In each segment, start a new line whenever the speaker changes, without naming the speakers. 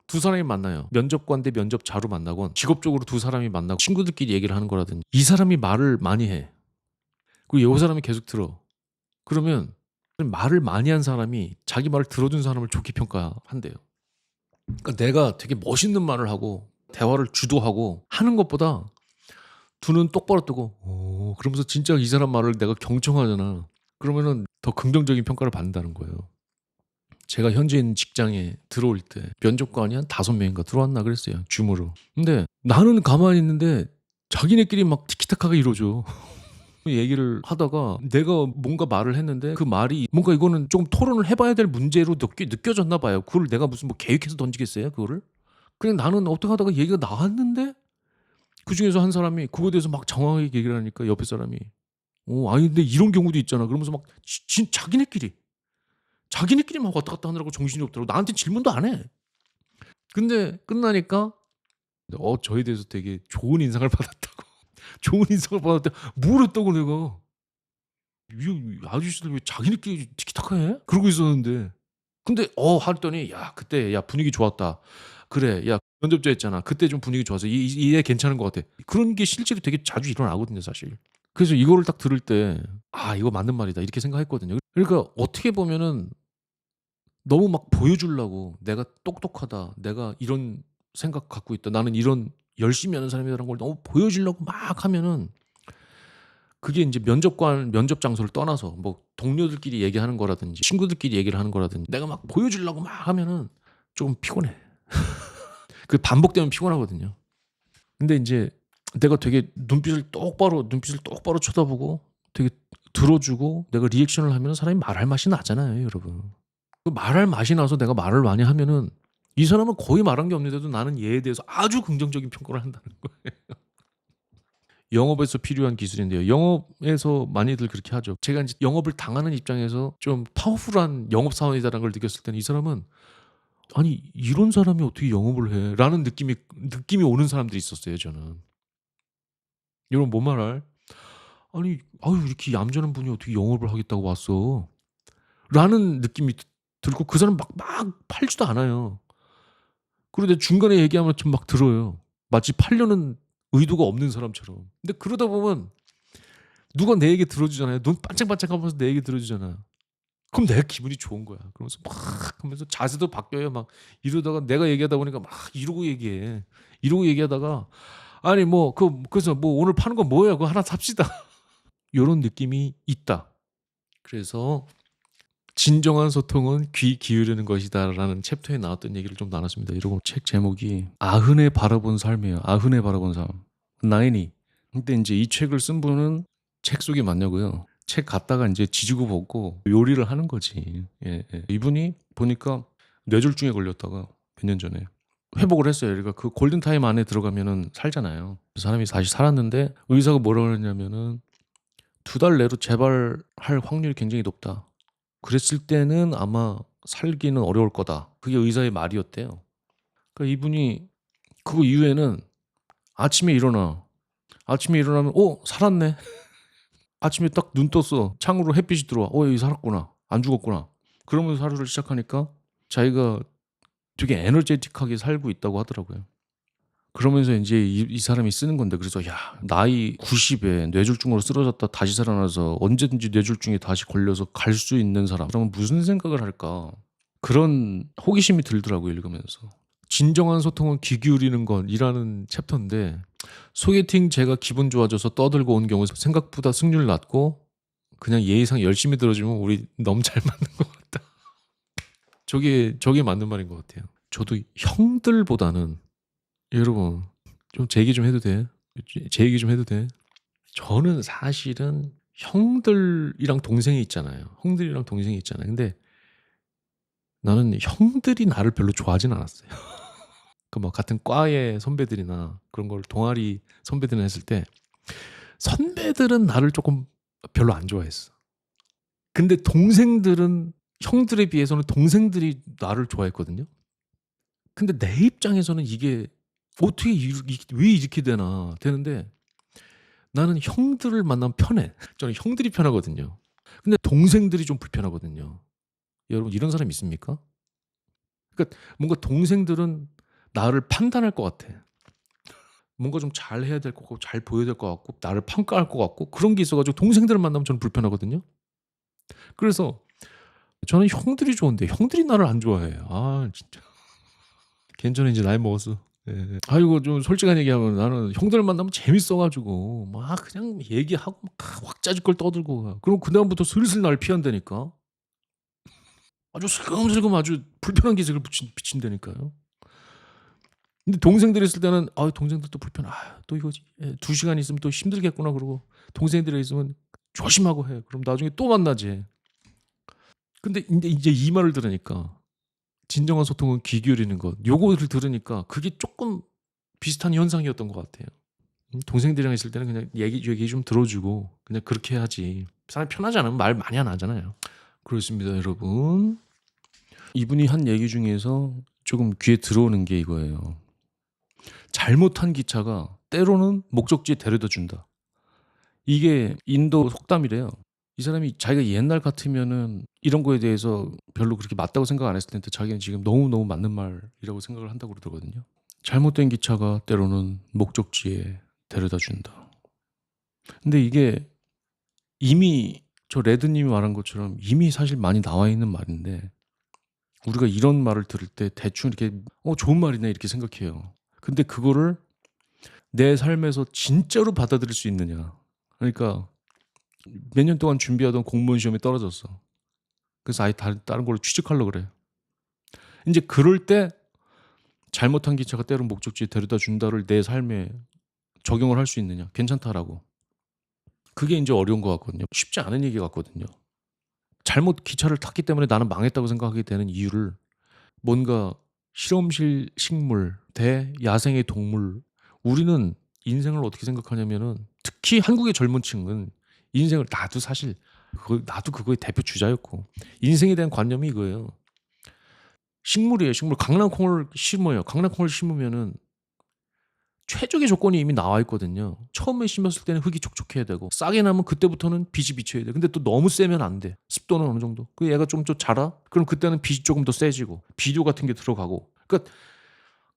두 사람이 만나요. 면접관 대 면접자로 만나건 직업적으로 두 사람이 만나고 친구들끼리 얘기를 하는 거라든지 이 사람이 말을 많이 해. 그리고 이 사람이 계속 들어. 그러면 말을 많이 한 사람이 자기 말을 들어준 사람을 좋게 평가한대요. 그러니까 내가 되게 멋있는 말을 하고 대화를 주도하고 하는 것보다 두 눈 똑바로 뜨고 그러면서 진짜 이 사람 말을 내가 경청하잖아. 그러면은 더 긍정적인 평가를 받는다는 거예요. 제가 현재 있는 직장에 들어올 때 면접관이 한 5명인가 들어왔나 그랬어요. 줌으로. 근데 나는 가만히 있는데 자기네끼리 막 티키타카가 이루어져. 얘기를 하다가 내가 뭔가 말을 했는데 그 말이 뭔가 이거는 좀 토론을 해봐야 될 문제로 느껴졌나 봐요. 그걸 내가 무슨 뭐 계획해서 던지겠어요? 그거를? 그냥 나는 어떻게 하다가 얘기가 나왔는데 그중에서 한 사람이 그거에 대해서 막 장황하게 얘기를 하니까 옆에 사람이 아니 근데 이런 경우도 있잖아. 그러면서 막 자기네끼리 막 왔다 갔다 하느라고 정신이 없더라고. 나한테 질문도 안 해. 근데 끝나니까 저에 대해서 되게 좋은 인상을 받았다고. 좋은 인상을 받았대. 뭘 했다고 내가. 이 아저씨들 왜 자기네끼리 티키타카 해? 그러고 있었는데. 근데 하더니 야 그때 야 분위기 좋았다. 그래 야 면접자 했잖아. 그때 좀 분위기 좋아서 이 애 괜찮은 것 같아. 그런 게 실제로 되게 자주 일어나거든요 사실. 그래서 이거를 딱 들을 때 '아 이거 맞는 말이다.' 이렇게 생각했거든요. 그러니까 어떻게 보면은 너무 막 보여주려고 '내가 똑똑하다. 내가 이런 생각 갖고 있다. 나는 이런 열심히 하는 사람이다.'라는 걸 너무 보여주려고 막 하면은 그게 인제 면접 장소를 떠나서 뭐 동료들끼리 얘기하는 거라든지 친구들끼리 얘기를 하는 거라든지 내가 막 보여주려고 막 하면은 좀 피곤해. 그 반복되면 피곤하거든요. 근데 인제 내가 되게 눈빛을 똑바로 쳐다보고 되게 들어주고 내가 리액션을 하면은 사람이 말할 맛이 나잖아요 여러분. 그 말할 맛이 나서 내가 말을 많이 하면은 이 사람은 거의 말한 게 없는데도 나는 얘에 대해서 아주 긍정적인 평가를 한다는 거예요. 영업에서 필요한 기술인데요. 영업에서 많이들 그렇게 하죠. 제가 인제 영업을 당하는 입장에서 좀 파워풀한 영업 사원이다라는 걸 느꼈을 때는 이 사람은 '아니 이런 사람이 어떻게 영업을 해?'라는 느낌이 오는 사람들이 있었어요 저는. 여러분 뭔 말 알? '아니 아유 이렇게 얌전한 분이 어떻게 영업을 하겠다고 왔어?' 라는 느낌이 들고 그 사람 막 팔지도 않아요. 그리고 내가 중간에 얘기하면 좀 막 들어요. 마치 팔려는 의도가 없는 사람처럼. 근데 그러다 보면 누가 내 얘기 들어주잖아요. 눈 반짝반짝하면서 내 얘기 들어주잖아. 그럼 내가 기분이 좋은 거야. 그러면서 막 하면서 자세도 바뀌어요. 막 이러다가 내가 얘기하다 보니까 막 이러고 얘기해. 이러고 얘기하다가 아니 뭐 그래서 뭐 "오늘 파는 거 뭐예요? 그거 하나 삽시다." 요런 느낌이 있다. 그래서 "진정한 소통은 귀 기울이는 것이다."라는 챕터에 나왔던 얘기를 좀 나눴습니다. 이러고 책 제목이 아흔에 바라본 삶이에요. 아흔에 바라본 삶. 나인이. 근데 인제 이 책을 쓴 분은 책 속이 맞냐고요. 책 갖다가 인제 지지고 볶고 요리를 하는 거지. 예. 이분이 보니까 뇌졸중에 걸렸다가 몇 년 전에 회복을 했어요. 그러니까 그 골든타임 안에 들어가면은 살잖아요. 그 사람이 다시 살았는데 의사가 뭐라 그랬냐면은 "2달 내로 재발할 확률이 굉장히 높다." 그랬을 때는 아마 살기는 어려울 거다. 그게 의사의 말이었대요. 그러니까 이분이 그 이후에는 아침에 일어나. 아침에 일어나면 살았네.' 아침에 딱 눈 떴어. 창으로 햇빛이 들어와. 여기 살았구나. 안 죽었구나.' 그러면서 하루를 시작하니까 자기가 되게 에너제틱하게 살고 있다고 하더라고요. 그러면서 인제 이 사람이 쓰는 건데 그래서 '야 나이 90에 뇌졸중으로 쓰러졌다 다시 살아나서 언제든지 뇌졸중에 다시 걸려서 갈 수 있는 사람 그러면 무슨 생각을 할까?' 그런 호기심이 들더라고요 읽으면서. 진정한 소통은 귀 기울이는 것이라는 챕터인데 소개팅 제가 기분 좋아져서 떠들고 온 경우 생각보다 승률 낮고 그냥 예의상 열심히 들어주면 우리 너무 잘 맞는 것 같다. 저게 맞는 말인 것 같아요. 저도 형들보다는 여러분 좀 제 얘기 좀 해도 돼? 제 얘기 좀 해도 돼? 저는 사실은 형들이랑 동생이 있잖아요. 형들이랑 동생이 있잖아요. 근데 나는 형들이 나를 별로 좋아하진 않았어요. 그 뭐 같은 과의 선배들이나 그런 걸 동아리 선배들이랑 했을 때 선배들은 나를 쪼끔 별로 안 좋아했어. 근데 동생들은 형들에 비해서는 동생들이 나를 좋아했거든요. 근데 내 입장에서는 이게 '어떻게 왜 이렇게 되나.' 되는데 나는 형들을 만나면 편해. 저는 형들이 편하거든요. 근데 동생들이 좀 불편하거든요. 여러분 이런 사람 있습니까? 그러니까 뭔가 동생들은 나를 판단할 것 같아. 뭔가 좀 잘해야 될 것 같고 잘 보여야 될 것 같고 나를 평가할 것 같고 그런 게 있어 가지고 동생들을 만나면 저는 불편하거든요. 그래서 저는 형들이 좋은데 형들이 나를 안 좋아해. 아 진짜. 괜찮아 이제 나이 먹었어. 예. 아이고 좀 솔직한 얘기하면 나는 형들 만나면 재밌어 가지고 막 그냥 얘기하고 막 왁자지껄 떠들고 가. 그럼 그다음부터 슬슬 날 피한다니까. 아주 슬금슬금 아주 불편한 기색을 비친다니까요. 근데 동생들이 있을 때는 아 동생들도 불편해. 아 또 이거 2시간 있으면 또 힘들겠구나 그러고 동생들이 있으면 조심하고 해. 그럼 나중에 또 만나지. 근데 인제 이 말을 들으니까 진정한 소통은 귀 기울이는 것. 요거를 들으니까 그게 쪼끔 비슷한 현상이었던 것 같아요. 동생들이랑 있을 때는 그냥 얘기 좀 들어 주고 그냥 그렇게 해야지. 사람이 편하지 않으면 말 많이 안 하잖아요. 그렇습니다 여러분. 이분이 한 얘기 중에서 조금 귀에 들어오는 게 이거예요. 잘못한 기차가 때로는 목적지에 데려다 준다. 이게 인도 속담이래요. 이 사람이 자기가 옛날 같으면은 이런 거에 대해서 별로 그렇게 맞다고 생각 안 했을 텐데 자기는 지금 너무너무 맞는 말이라고 생각을 한다고 그러거든요. 잘못된 기차가 때로는 목적지에 데려다 준다. 근데 이게 이미 저 레드님이 말한 것처럼 이미 사실 많이 나와 있는 말인데 우리가 이런 말을 들을 때 대충 이렇게 좋은 말이네 이렇게 생각해요. 근데 그거를 내 삶에서 진짜로 받아들일 수 있느냐. 그러니까 몇 년 동안 준비하던 공무원 시험에 떨어졌어. 그래서 아예 다른 걸로 취직하려고 그래. 이제 그럴 때 잘못한 기차가 때론 목적지에 데려다 준다를 내 삶에 적용을 할 수 있느냐. 괜찮다라고. 그게 인제 어려운 것 같거든요. 쉽지 않은 얘기 같거든요. 잘못 기차를 탔기 때문에 나는 망했다고 생각하게 되는 이유를 뭔가 실험실 식물 대 야생의 동물 우리는 인생을 어떻게 생각하냐면은 특히 한국의 젊은 층은 인생을 나도 사실 나도 그거의 대표 주자였고 인생에 대한 관념이 이거예요. 식물이에요, 식물. 강낭콩을 심어요. 강낭콩을 심으면은 최적의 조건이 이미 나와 있거든요. 처음에 심었을 때는 흙이 촉촉해야 되고 싹이 나면 그때부터는 빛이 비쳐야 돼. 근데 또 너무 세면 안 돼. 습도는 어느 정도. 그 얘가 좀 자라? 그럼 그때는 빛이 조금 더 세지고 비료 같은 게 들어가고. 그러니까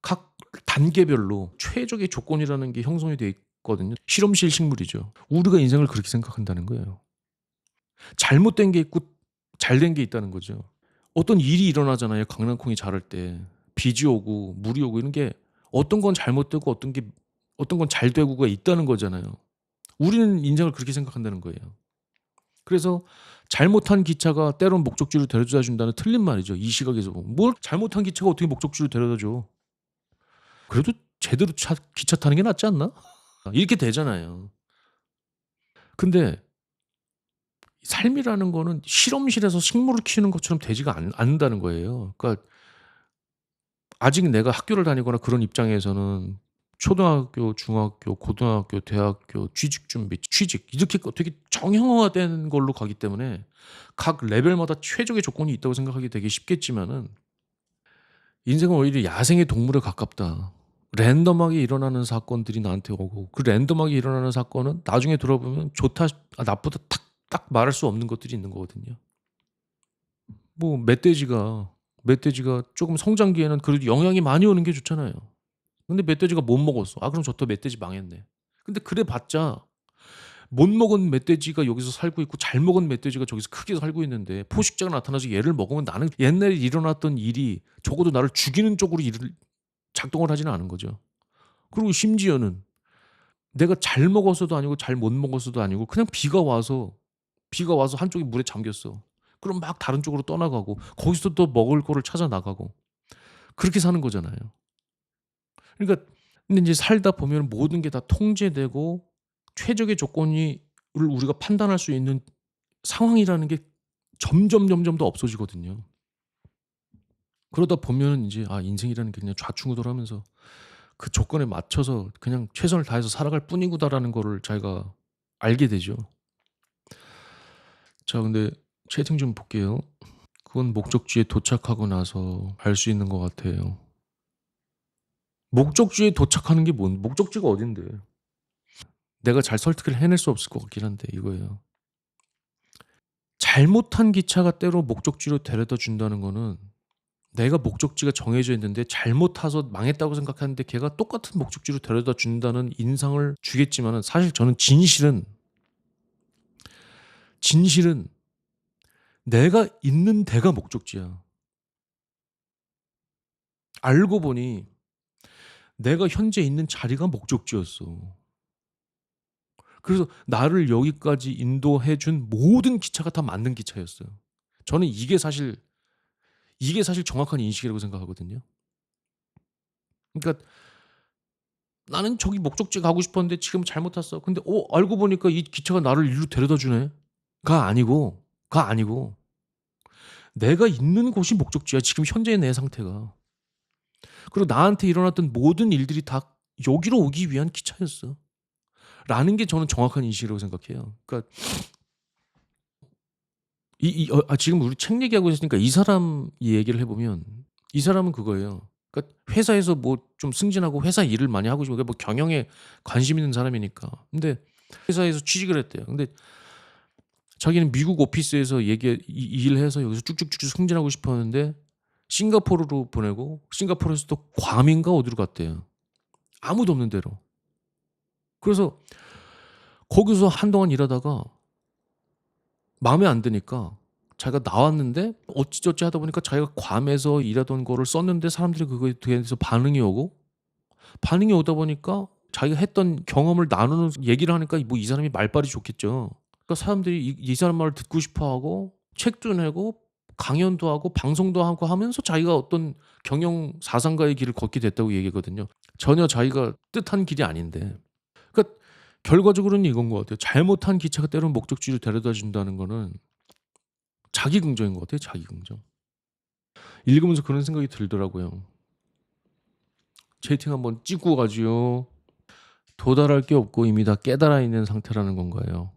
각 단계별로 최적의 조건이라는 게 형성이 돼 있거든요. 실험실 식물이죠. 우리가 인생을 그렇게 생각한다는 거예요. 잘못된 게 있고 잘된 게 있다는 거죠. 어떤 일이 일어나잖아요. 강낭콩이 자랄 때. 비지 오고 물이 오고 이런 게 어떤 건 잘못되고 어떤 건 잘 되고가 있다는 거잖아요. 우리는 인생을 그렇게 생각한다는 거예요. 그래서 잘못한 기차가 때론 목적지로 데려다 준다는 틀린 말이죠. 이 시각에서 보면. 뭘 잘못한 기차가 어떻게 목적지로 데려다 줘. 그래도 제대로 기차 타는 게 낫지 않나? 이렇게 되잖아요. 근데 삶이라는 거는 실험실에서 식물을 키우는 것처럼 되지가 않는다는 거예요. 그러니까 아직 내가 학교를 다니거나 그런 입장에서는 초등학교, 중학교, 고등학교, 대학교, 취직 준비, 취직 이렇게 되게 정형화된 걸로 가기 때문에 각 레벨마다 최적의 조건이 있다고 생각하기 되게 쉽겠지만은 인생은 오히려 야생의 동물에 가깝다. 랜덤하게 일어나는 사건들이 나한테 오고 그 랜덤하게 일어나는 사건은 나중에 들어보면 좋다, 나쁘다 딱 말할 수 없는 것들이 있는 거거든요. 뭐 멧돼지가 조금 성장기에는 그래도 영양이 많이 오는 게 좋잖아요. 근데 멧돼지가 못 먹었어. 아 그럼 저또 멧돼지 망했네. 근데 그래 봤자 못 먹은 멧돼지가 여기서 살고 있고 잘 먹은 멧돼지가 저기서 크게 살고 있는데 포식자가 나타나서 얘를 먹으면 나는 옛날에 일어났던 일이 적어도 나를 죽이는 쪽으로 작동을 하지는 않은 거죠. 그리고 심지어는 내가 잘 먹었어도 아니고 잘 못 먹었어도 아니고 그냥 비가 와서 한쪽이 물에 잠겼어. 그럼 막 다른 쪽으로 떠나가고 거기서 또 먹을 거를 찾아 나가고 그렇게 사는 거잖아요. 그러니까 근데 인제 살다 보면 모든 게 다 통제되고 최적의 조건이 우리가 판단할 수 있는 상황이라는 게 점점 더 없어지거든요. 그러다 보면은 인제 '아 인생이라는 게 그냥 좌충우돌하면서 그 조건에 맞춰서 그냥 최선을 다해서 살아갈 뿐이구나.'라는 거를 자기가 알게 되죠. 자 근데 채팅 좀 볼게요. 그건 목적지에 도착하고 나서 알 수 있는 것 같아요. 목적지에 도착하는 게 목적지가 어딘데. 내가 잘 설득을 해낼 수 없을 것 같긴 한데 이거예요. 잘못한 기차가 때로 목적지로 데려다 준다는 거는 내가 목적지가 정해져 있는데 잘못 타서 망했다고 생각하는데 걔가 똑같은 목적지로 데려다 준다는 인상을 주겠지만은 사실 저는 진실은 내가 있는 데가 목적지야. 알고 보니 내가 현재 있는 자리가 목적지였어. 그래서 나를 여기까지 인도해 준 모든 기차가 다 맞는 기차였어요. 저는 이게 사실 정확한 인식이라고 생각하거든요. 그러니까 나는 저기 목적지 가고 싶었는데 지금 잘못 탔어. 근데 알고 보니까 이 기차가 나를 일로 데려다 주네. 가 아니고 내가 있는 곳이 목적지야. 지금 현재의 내 상태가. 그리고 나한테 일어났던 모든 일들이 다 여기로 오기 위한 기차였어. 라는 게 저는 정확한 인식이라고 생각해요. 그러니까 지금 우리 책 얘기하고 있으니까 이 사람 얘기를 해보면 이 사람은 그거예요. 그러니까 회사에서 뭐 좀 승진하고 회사 일을 많이 하고 싶고 뭐 경영에 관심 있는 사람이니까. 근데 회사에서 취직을 했대요. 근데 자기는 미국 오피스에서 일해서 여기서 쭉쭉쭉 승진하고 싶었는데 싱가포르로 보내고 싱가포르에서 또 괌인가 어디로 갔대요. 아무도 없는 데로. 그래서 거기서 한동안 일하다가 마음에 안 드니까 자기가 나왔는데 어찌저찌 하다 보니까 자기가 괌에서 일하던 거를 썼는데 사람들이 그거에 대해서 반응이 오다 보니까 자기가 했던 경험을 나누는 얘기를 하니까 뭐 이 사람이 말빨이 좋겠죠. 그러니까 사람들이 이 사람 말을 듣고 싶어하고 책도 내고 강연도 하고 방송도 하고 하면서 자기가 어떤 경영 사상가의 길을 걷게 됐다고 얘기거든요. 전혀 자기가 뜻한 길이 아닌데. 그러니까 결과적으로는 이건 것 같아요. 잘못한 기차가 때로는 목적지로 데려다 준다는 거는 자기 긍정인 것 같아요. 자기 긍정. 읽으면서 그런 생각이 들더라고요. 채팅 한번 찍고 가지요. 도달할 게 없고 이미 다 깨달아 있는 상태라는 건가요?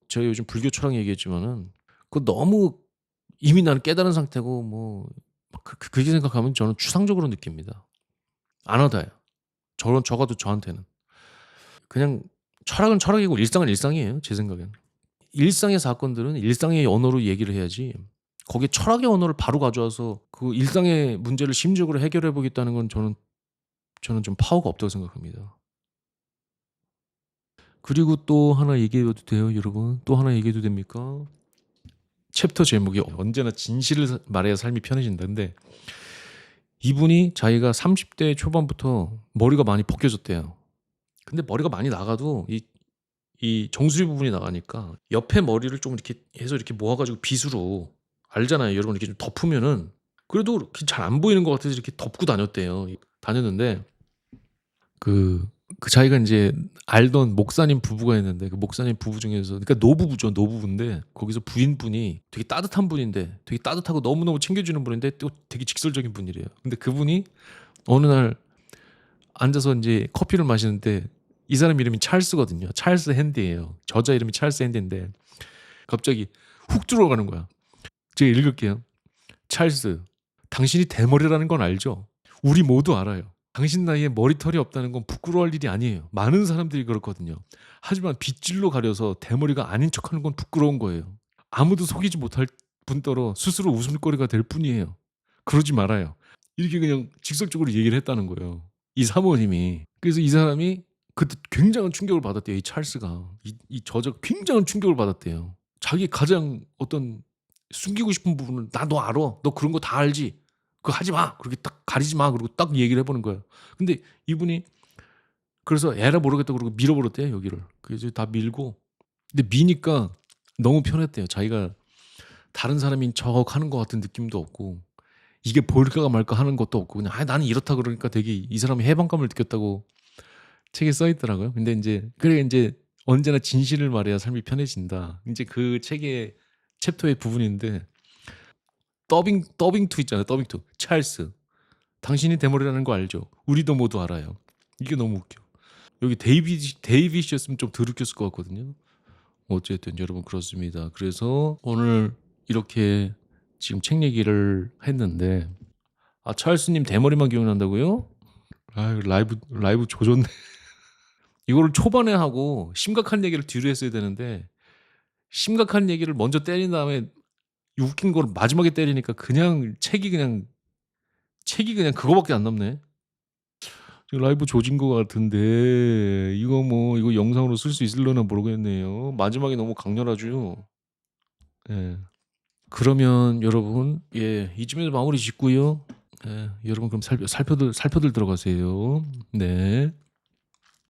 제가 요즘 불교 철학 얘기했지만은 그 너무 이미 나는 깨달은 상태고 뭐 그렇게 생각하면 저는 추상적으로 느낍니다. 안 와닿아요. 적어도 저한테는. 그냥 철학은 철학이고 일상은 일상이에요. 제 생각에는. 일상의 사건들은 일상의 언어로 얘기를 해야지 거기에 철학의 언어를 바로 가져와서 그 일상의 문제를 심리적으로 해결해 보겠다는 건 저는 좀 파워가 없다고 생각합니다. 그리고 또 하나 얘기해도 돼요, 여러분? 또 하나 얘기해도 됩니까? 챕터 제목이 언제나 진실을 말해야 삶이 편해진다. 근데 이분이 자기가 30대 초반부터 머리가 많이 벗겨졌대요. 근데 머리가 많이 나가도 이 정수리 부분이 나가니까 옆에 머리를 좀 이렇게 해서 이렇게 모아가지고 빗으로 알잖아요. 여러분 이렇게 좀 덮으면은 그래도 잘 안 보이는 것 같아서 이렇게 덮고 다녔는데 그 자기가 이제 알던 목사님 부부가 있는데 그 목사님 부부 중에서 그러니까 노부부인데 거기서 부인분이 되게 따뜻한 분인데 되게 따뜻하고 너무너무 챙겨주는 분인데 또 되게 직설적인 분이래요. 근데 그분이 어느 날 앉아서 이제 커피를 마시는데 이 사람 이름이 찰스거든요. 찰스 핸디예요. 저자 이름이 찰스 핸디인데 갑자기 훅 들어가는 거야. 제가 읽을게요. 찰스, 당신이 대머리라는 건 알죠? 우리 모두 알아요. 당신 나이에 머리털이 없다는 건 부끄러워할 일이 아니에요. 많은 사람들이 그렇거든요. 하지만 빗질로 가려서 대머리가 아닌 척하는 건 부끄러운 거예요. 아무도 속이지 못할 뿐더러 스스로 웃음거리가 될 뿐이에요. 그러지 말아요. 이렇게 그냥 직설적으로 얘기를 했다는 거예요. 이 사모님이. 그래서 이 사람이 그때 굉장한 충격을 받았대요. 이 찰스가. 이 저자가 굉장한 충격을 받았대요. 자기 가장 어떤 숨기고 싶은 부분을 나 너 알아. 너 그런 거 다 알지. 그거 하지 마. 그렇게 딱 가리지 마. 그리고 딱 얘기를 해보는 거예요. 근데 이분이 그래서 에라 모르겠다 그러고 밀어버렸대요. 여기를. 그래서 다 밀고. 근데 미니까 너무 편했대요. 자기가 다른 사람인 척 하는 것 같은 느낌도 없고 이게 보일까 말까 하는 것도 없고 그냥 나는 이렇다 그러니까 되게 이 사람이 해방감을 느꼈다고 책에 써 있더라고요. 근데 이제 언제나 진실을 말해야 삶이 편해진다. 이제 그 책의 챕터의 부분인데 더빙 투 있잖아요. 더빙 투. 찰스. 당신이 대머리라는 거 알죠? 우리도 모두 알아요. 이게 너무 웃겨. 여기 데이빗이었으면 좀 덜 웃겼을 것 같거든요. 어쨌든 여러분 그렇습니다. 그래서 오늘 이렇게 지금 책 얘기를 했는데 찰스님 대머리만 기억난다고요? 아유 라이브 조졌네. 이거를 초반에 하고 심각한 얘기를 뒤로 했어야 되는데 심각한 얘기를 먼저 때린 다음에 웃긴 걸 마지막에 때리니까 그냥 책이 그냥 책이 그냥 그거밖에 안 남네. 지금 라이브 조진 것 같은데 이거 뭐 이거 영상으로 쓸 수 있을려나 모르겠네요. 마지막에 너무 강렬하죠. 예. 그러면 여러분 이쯤에서 마무리 짓고요. 예, 여러분 그럼 살펴들 들어가세요. 네.